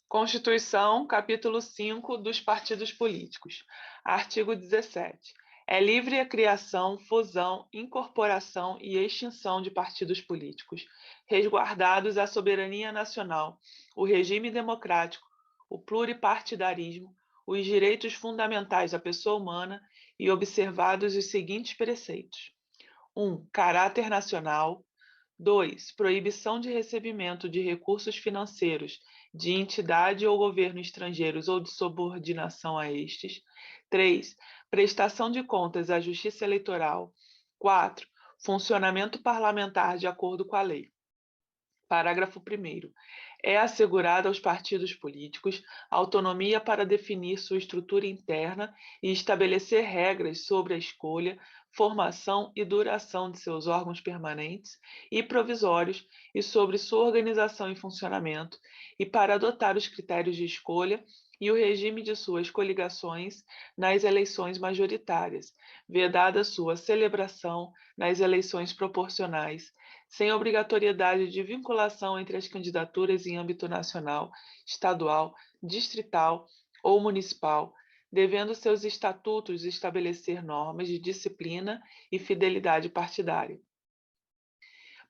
Constituição, capítulo 5 dos partidos políticos. Artigo 17. É livre a criação, fusão, incorporação e extinção de partidos políticos, resguardados a soberania nacional, o regime democrático, o pluripartidarismo, os direitos fundamentais da pessoa humana e observados os seguintes preceitos: 1. Caráter nacional. 2. Proibição de recebimento de recursos financeiros de entidade ou governo estrangeiros ou de subordinação a estes. 3. Prestação de contas à Justiça Eleitoral. 4. Funcionamento parlamentar de acordo com a lei. Parágrafo 1º. É assegurada aos partidos políticos autonomia para definir sua estrutura interna e estabelecer regras sobre a escolha, formação e duração de seus órgãos permanentes e provisórios e sobre sua organização e funcionamento, e para adotar os critérios de escolha e o regime de suas coligações nas eleições majoritárias, vedada sua celebração nas eleições proporcionais, sem obrigatoriedade de vinculação entre as candidaturas em âmbito nacional, estadual, distrital ou municipal, devendo seus estatutos estabelecer normas de disciplina e fidelidade partidária.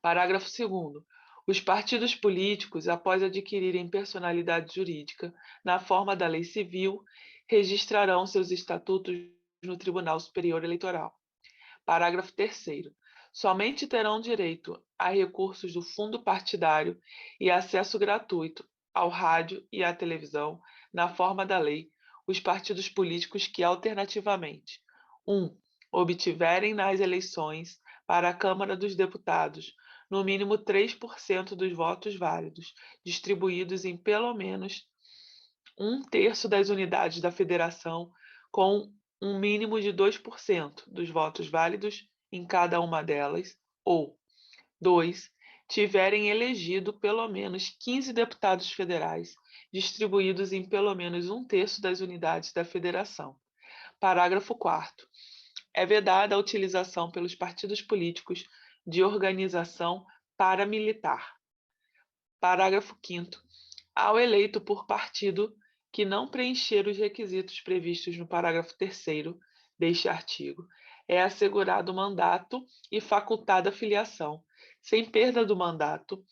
Parágrafo 2º. Os partidos políticos, após adquirirem personalidade jurídica na forma da lei civil, registrarão seus estatutos no Tribunal Superior Eleitoral. Parágrafo 3º. Somente terão direito a recursos do fundo partidário e acesso gratuito ao rádio e à televisão, na forma da lei, os partidos políticos que alternativamente: 1. Obtiverem nas eleições para a Câmara dos Deputados no mínimo 3% dos votos válidos, distribuídos em pelo menos 1/3 das unidades da federação, com um mínimo de 2% dos votos válidos em cada uma delas, ou 2. Tiverem elegido pelo menos 15 deputados federais, distribuídos em pelo menos 1/3 das unidades da federação. Parágrafo 4º. É vedada a utilização pelos partidos políticos de organização paramilitar. Parágrafo 5º. Ao eleito por partido que não preencher os requisitos previstos no parágrafo 3º deste artigo, é assegurado o mandato e facultada a filiação, sem perda do mandato,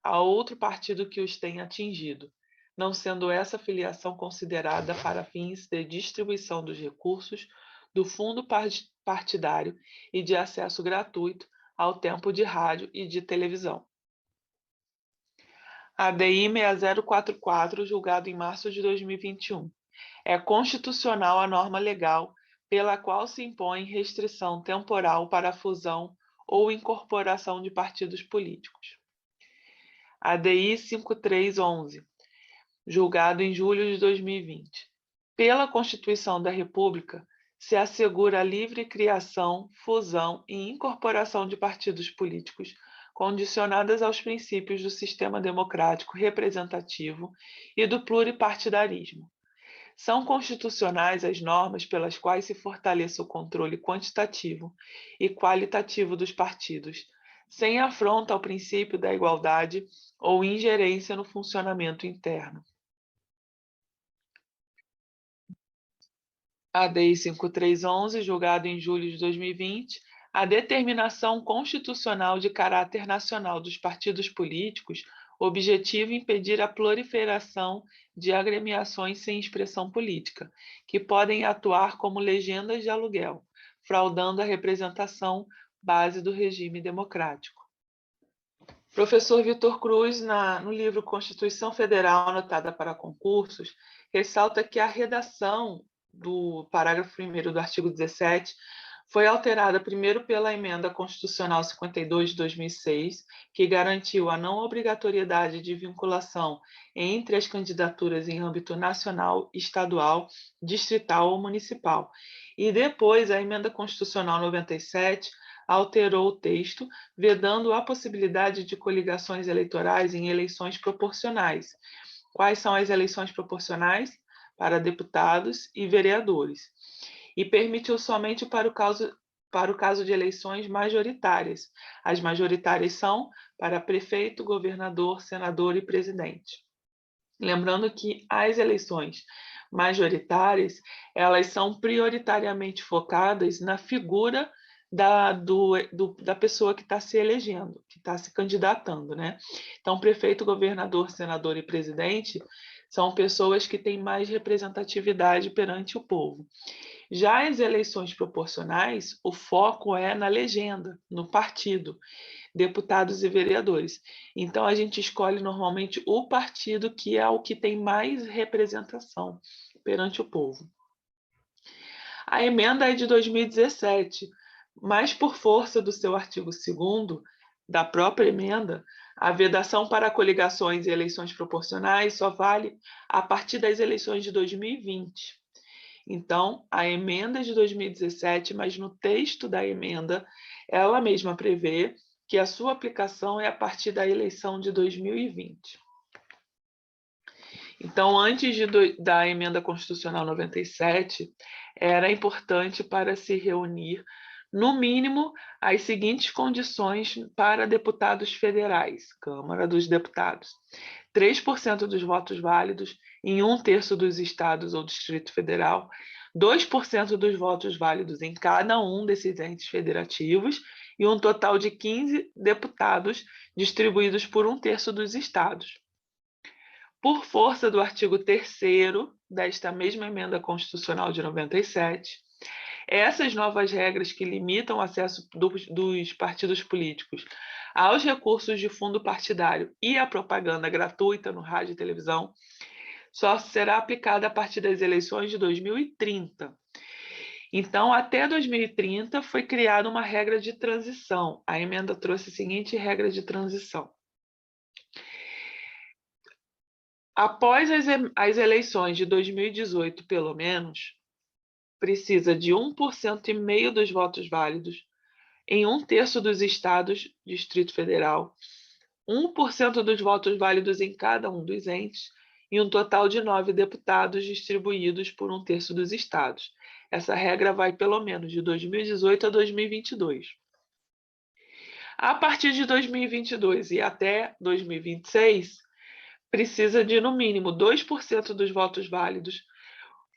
a outro partido que os tenha atingido, não sendo essa filiação considerada para fins de distribuição dos recursos do fundo partidário e de acesso gratuito ao tempo de rádio e de televisão. ADI 6044, julgado em março de 2021. É constitucional a norma legal pela qual se impõe restrição temporal para a fusão ou incorporação de partidos políticos. ADI 5311, julgado em julho de 2020. Pela Constituição da República, se assegura a livre criação, fusão e incorporação de partidos políticos condicionadas aos princípios do sistema democrático representativo e do pluripartidarismo. São constitucionais as normas pelas quais se fortaleça o controle quantitativo e qualitativo dos partidos, sem afronta ao princípio da igualdade ou ingerência no funcionamento interno. ADI 5311, julgado em julho de 2020, a determinação constitucional de caráter nacional dos partidos políticos objetiva impedir a proliferação de agremiações sem expressão política, que podem atuar como legendas de aluguel, fraudando a representação base do regime democrático. Professor Vitor Cruz, no livro Constituição Federal anotada para concursos, ressalta que a redação do parágrafo 1º do artigo 17 foi alterada primeiro pela Emenda Constitucional 52 de 2006, que garantiu a não obrigatoriedade de vinculação entre as candidaturas em âmbito nacional, estadual, distrital ou municipal. E depois a Emenda Constitucional 97 alterou o texto, vedando a possibilidade de coligações eleitorais em eleições proporcionais. Quais são as eleições proporcionais? Para deputados e vereadores. E permitiu somente para o caso de eleições majoritárias. As majoritárias são para prefeito, governador, senador e presidente. Lembrando que as eleições majoritárias, elas são prioritariamente focadas na figura da pessoa que está se elegendo, que está se candidatando, né? Então, prefeito, governador, senador e presidente são pessoas que têm mais representatividade perante o povo. Já as eleições proporcionais, o foco é na legenda, no partido, deputados e vereadores. Então, a gente escolhe normalmente o partido que é o que tem mais representação perante o povo. A emenda é de 2017, mas por força do seu artigo 2º da própria emenda, a vedação para coligações e eleições proporcionais só vale a partir das eleições de 2020. Então, a emenda é de 2017, mas no texto da emenda, ela mesma prevê que a sua aplicação é a partir da eleição de 2020. Então, antes da emenda constitucional 97, era importante para se reunir, no mínimo, as seguintes condições para deputados federais, Câmara dos Deputados: 3% dos votos válidos em 1/3 dos estados ou Distrito Federal, 2% dos votos válidos em cada um desses entes federativos e um total de 15 deputados distribuídos por 1/3 dos estados. Por força do artigo 3º desta mesma emenda constitucional de 97, essas novas regras que limitam o acesso dos partidos políticos aos recursos de fundo partidário e à propaganda gratuita no rádio e televisão só será aplicada a partir das eleições de 2030. Então, até 2030 foi criada uma regra de transição. A emenda trouxe a seguinte regra de transição: após as eleições de 2018, pelo menos, precisa de 1,5% dos votos válidos em 1/3 dos estados, Distrito Federal, 1% dos votos válidos em cada um dos entes e um total de 9 deputados distribuídos por 1/3 dos estados. Essa regra vai pelo menos de 2018 a 2022. A partir de 2022 e até 2026, precisa de, no mínimo, 2% dos votos válidos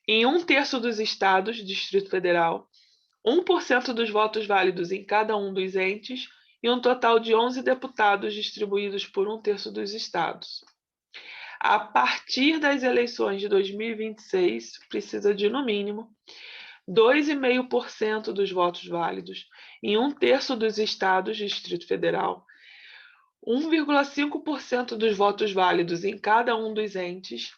em 1/3 dos estados, Distrito Federal, 1% dos votos válidos em cada um dos entes e um total de 11 deputados distribuídos por 1/3 dos estados. A partir das eleições de 2026, precisa de, no mínimo, 2,5% dos votos válidos em 1/3 dos estados, Distrito Federal, 1,5% dos votos válidos em cada um dos entes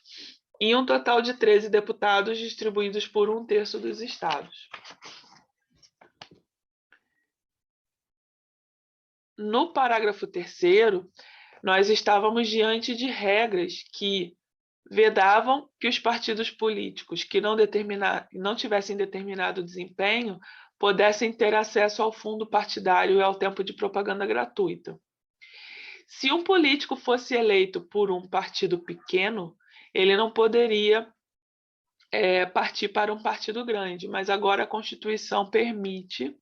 e um total de 13 deputados distribuídos por 1/3 dos estados. No parágrafo 3º, nós estávamos diante de regras que vedavam que os partidos políticos que não tivessem determinado desempenho pudessem ter acesso ao fundo partidário e ao tempo de propaganda gratuita. Se um político fosse eleito por um partido pequeno, ele não poderia partir para um partido grande, mas agora a Constituição permite,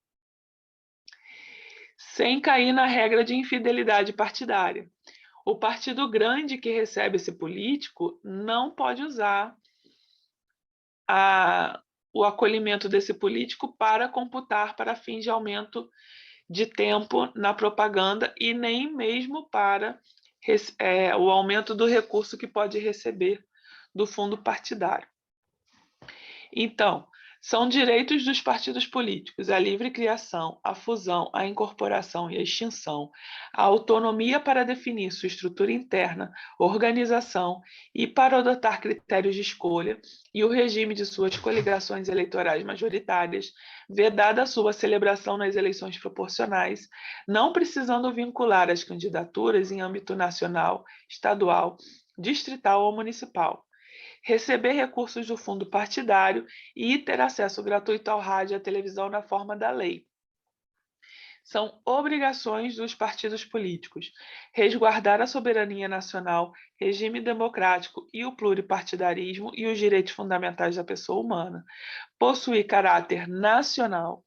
sem cair na regra de infidelidade partidária. O partido grande que recebe esse político não pode usar o acolhimento desse político para computar para fins de aumento de tempo na propaganda e nem mesmo para o aumento do recurso que pode receber do fundo partidário. Então, são direitos dos partidos políticos a livre criação, a fusão, a incorporação e a extinção, a autonomia para definir sua estrutura interna, organização e para adotar critérios de escolha e o regime de suas coligações eleitorais majoritárias, vedada a sua celebração nas eleições proporcionais, não precisando vincular as candidaturas em âmbito nacional, estadual, distrital ou municipal. Receber recursos do fundo partidário e ter acesso gratuito ao rádio e à televisão na forma da lei. São obrigações dos partidos políticos resguardar a soberania nacional, regime democrático e o pluripartidarismo e os direitos fundamentais da pessoa humana, possuir caráter nacional,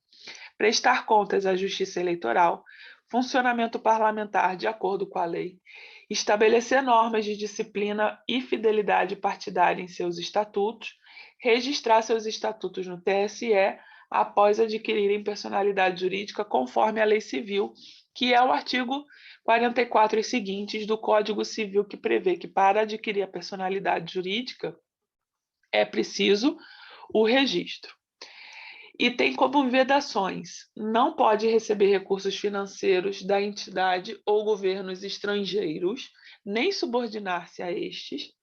prestar contas à Justiça Eleitoral, funcionamento parlamentar de acordo com a lei estabelecer normas de disciplina e fidelidade partidária em seus estatutos, registrar seus estatutos no TSE após adquirirem personalidade jurídica conforme a lei civil, que é o artigo 44 e seguintes do Código Civil, que prevê que para adquirir a personalidade jurídica é preciso o registro. E tem como vedações: não pode receber recursos financeiros da entidade ou governos estrangeiros, nem subordinar-se a estes,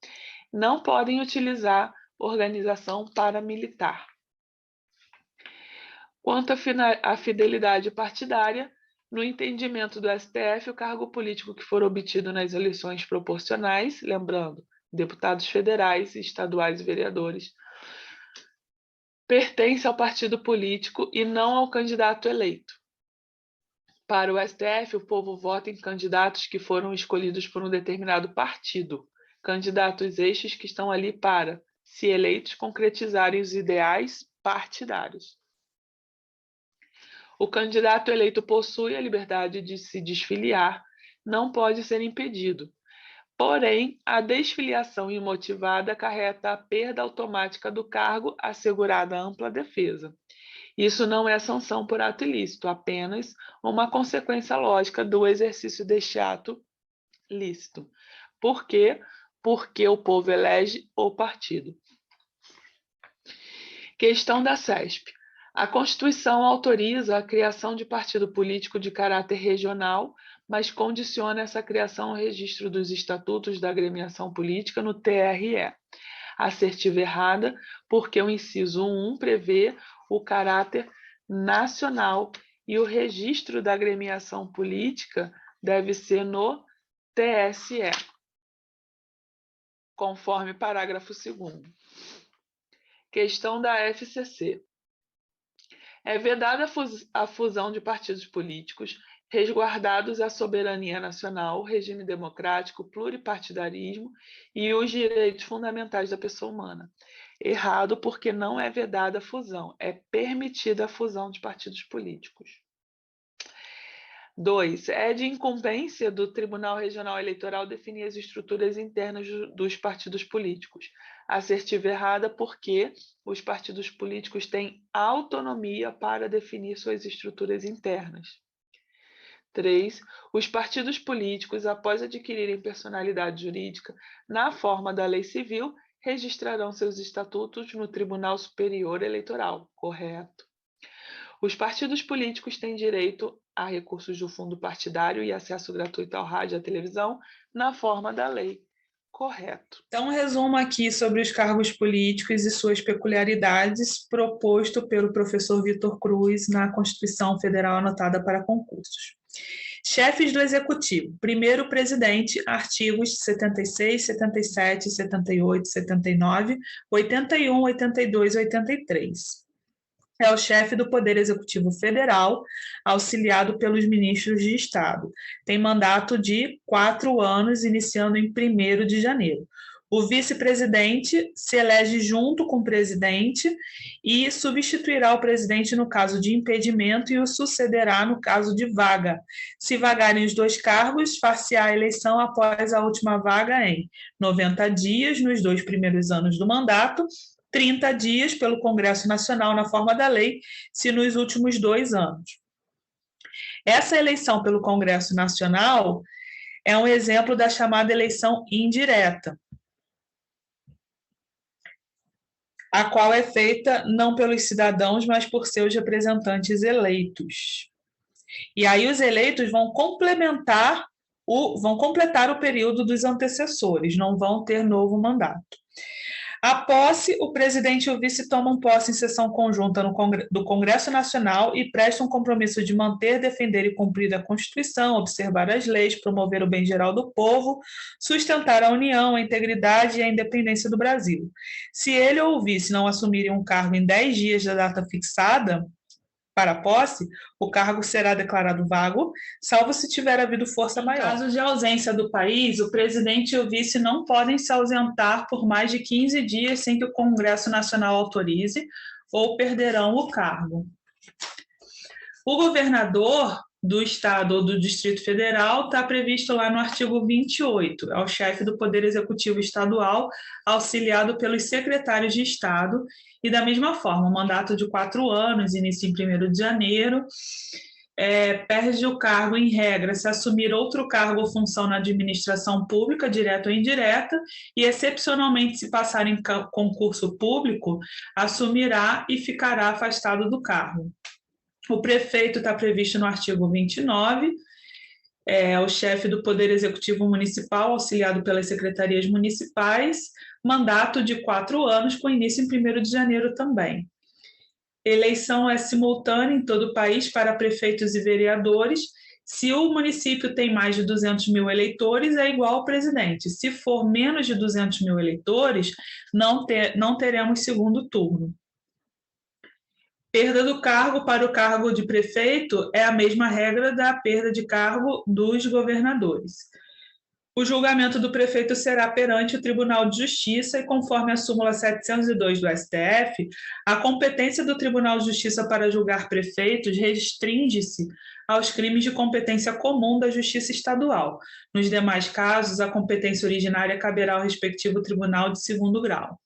não podem utilizar organização paramilitar. Quanto à fidelidade partidária, no entendimento do STF, o cargo político que for obtido nas eleições proporcionais, lembrando, deputados federais, estaduais e vereadores, pertence ao partido político e não ao candidato eleito. Para o STF, o povo vota em candidatos que foram escolhidos por um determinado partido, candidatos estes que estão ali para, se eleitos, concretizarem os ideais partidários. O candidato eleito possui a liberdade de se desfiliar, não pode ser impedido. Porém, a desfiliação imotivada acarreta a perda automática do cargo, assegurada ampla defesa. Isso não é sanção por ato ilícito, apenas uma consequência lógica do exercício deste ato lícito. Por quê? Porque o povo elege o partido. Questão da CESP. A Constituição autoriza a criação de partido político de caráter regional, mas condiciona essa criação ao registro dos estatutos da agremiação política no TRE. Assertiva errada, porque o inciso 1 prevê o caráter nacional e o registro da agremiação política deve ser no TSE, conforme parágrafo 2º. Questão da FCC. É vedada a fusão de partidos políticos, resguardados a soberania nacional, o regime democrático, o pluripartidarismo e os direitos fundamentais da pessoa humana. Errado, porque não é vedada a fusão, é permitida a fusão de partidos políticos. 2. É de incumbência do Tribunal Regional Eleitoral definir as estruturas internas dos partidos políticos. Assertiva errada, porque os partidos políticos têm autonomia para definir suas estruturas internas. 3. Os partidos políticos, após adquirirem personalidade jurídica na forma da lei civil, registrarão seus estatutos no Tribunal Superior Eleitoral. Correto. Os partidos políticos têm direito a recursos do fundo partidário e acesso gratuito ao rádio e à televisão na forma da lei. Correto. Então, um resumo aqui sobre os cargos políticos e suas peculiaridades, proposto pelo professor Vitor Cruz na Constituição Federal anotada para concursos. Chefes do Executivo. Primeiro, presidente, artigos 76, 77, 78, 79, 81, 82 e 83. É o chefe do Poder Executivo Federal, auxiliado pelos ministros de Estado. Tem mandato de 4 anos, iniciando em 1º de janeiro. O vice-presidente se elege junto com o presidente e substituirá o presidente no caso de impedimento e o sucederá no caso de vaga. Se vagarem os 2 cargos, far-se-á a eleição após a última vaga em 90 dias, nos 2 primeiros anos do mandato, 30 dias pelo Congresso Nacional na forma da lei, se nos últimos 2 anos. Essa eleição pelo Congresso Nacional é um exemplo da chamada eleição indireta, a qual é feita não pelos cidadãos, mas por seus representantes eleitos. E aí os eleitos vão completar o período dos antecessores, não vão ter novo mandato. A posse, o presidente e o vice tomam posse em sessão conjunta do Congresso Nacional e prestam compromisso de manter, defender e cumprir a Constituição, observar as leis, promover o bem geral do povo, sustentar a união, a integridade e a independência do Brasil. Se ele ou o vice não assumirem um cargo em 10 dias da data fixada para a posse, o cargo será declarado vago, salvo se tiver havido força maior. Em caso de ausência do país, o presidente e o vice não podem se ausentar por mais de 15 dias sem que o Congresso Nacional autorize ou perderão o cargo. O governador do Estado ou do Distrito Federal está previsto lá no artigo 28, é o chefe do Poder Executivo Estadual, auxiliado pelos secretários de Estado, e da mesma forma, um mandato de 4 anos, inicia em 1º de janeiro, perde o cargo em regra se assumir outro cargo ou função na administração pública, direta ou indireta, e excepcionalmente se passar em concurso público, assumirá e ficará afastado do cargo. O prefeito está previsto no artigo 29, é o chefe do Poder Executivo Municipal, auxiliado pelas secretarias municipais, mandato de 4 anos, com início em 1º de janeiro também. Eleição é simultânea em todo o país para prefeitos e vereadores. Se o município tem mais de 200 mil eleitores, é igual ao presidente. Se for menos de 200 mil eleitores, não teremos segundo turno. Perda do cargo para o cargo de prefeito é a mesma regra da perda de cargo dos governadores. O julgamento do prefeito será perante o Tribunal de Justiça e, conforme a súmula 702 do STF, a competência do Tribunal de Justiça para julgar prefeitos restringe-se aos crimes de competência comum da Justiça Estadual. Nos demais casos, a competência originária caberá ao respectivo tribunal de 2º grau.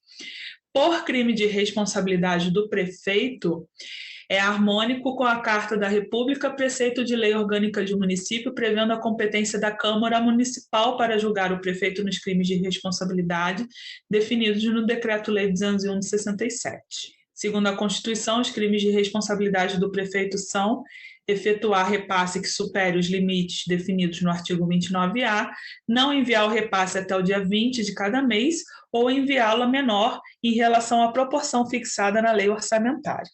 Por crime de responsabilidade do prefeito, é harmônico com a Carta da República, preceito de lei orgânica de município, prevendo a competência da Câmara Municipal para julgar o prefeito nos crimes de responsabilidade, definidos no Decreto-Lei 201 de 67. Segundo a Constituição, os crimes de responsabilidade do prefeito são efetuar repasse que supere os limites definidos no artigo 29A, não enviar o repasse até o dia 20 de cada mês ou enviá-lo a menor em relação à proporção fixada na lei orçamentária.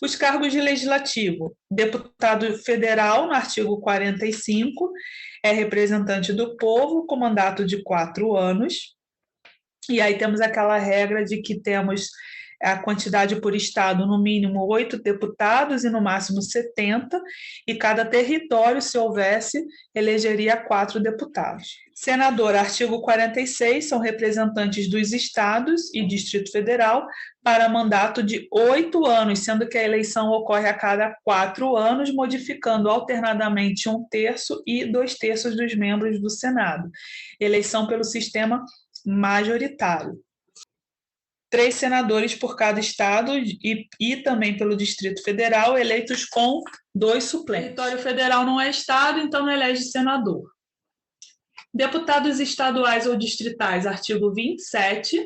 Os cargos de legislativo: deputado federal, no artigo 45, é representante do povo com mandato de 4 anos. E aí temos aquela regra de que temos a quantidade por estado, no mínimo 8 deputados e no máximo 70, e cada território, se houvesse, elegeria 4 deputados. Senador, artigo 46, são representantes dos estados e Distrito Federal para mandato de 8 anos, sendo que a eleição ocorre a cada 4 anos, modificando alternadamente 1/3 e 2/3 dos membros do Senado. Eleição pelo sistema majoritário. 3 senadores por cada estado e também pelo Distrito Federal, eleitos com 2 suplentes. O território federal não é estado, então não elege senador. Deputados estaduais ou distritais, artigo 27,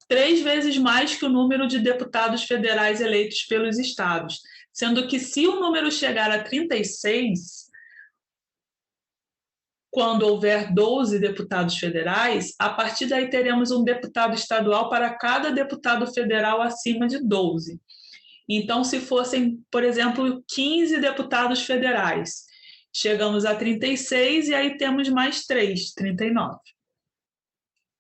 3 vezes mais que o número de deputados federais eleitos pelos estados, sendo que se o número chegar a 36, quando houver 12 deputados federais, a partir daí teremos um deputado estadual para cada deputado federal acima de 12. Então, se fossem, por exemplo, 15 deputados federais, chegamos a 36 e aí temos mais 3, 39.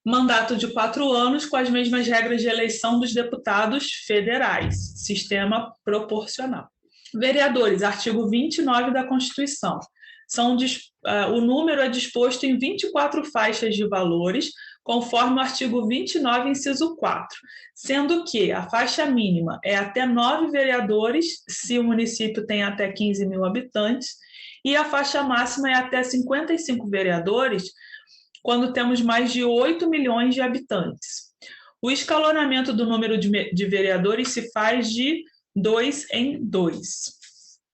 Mandato de 4 anos com as mesmas regras de eleição dos deputados federais, sistema proporcional. Vereadores, artigo 29 da Constituição. O número é disposto em 24 faixas de valores, conforme o artigo 29, inciso 4, sendo que a faixa mínima é até 9 vereadores, se o município tem até 15 mil habitantes, e a faixa máxima é até 55 vereadores, quando temos mais de 8 milhões de habitantes. O escalonamento do número de vereadores se faz de 2 em 2.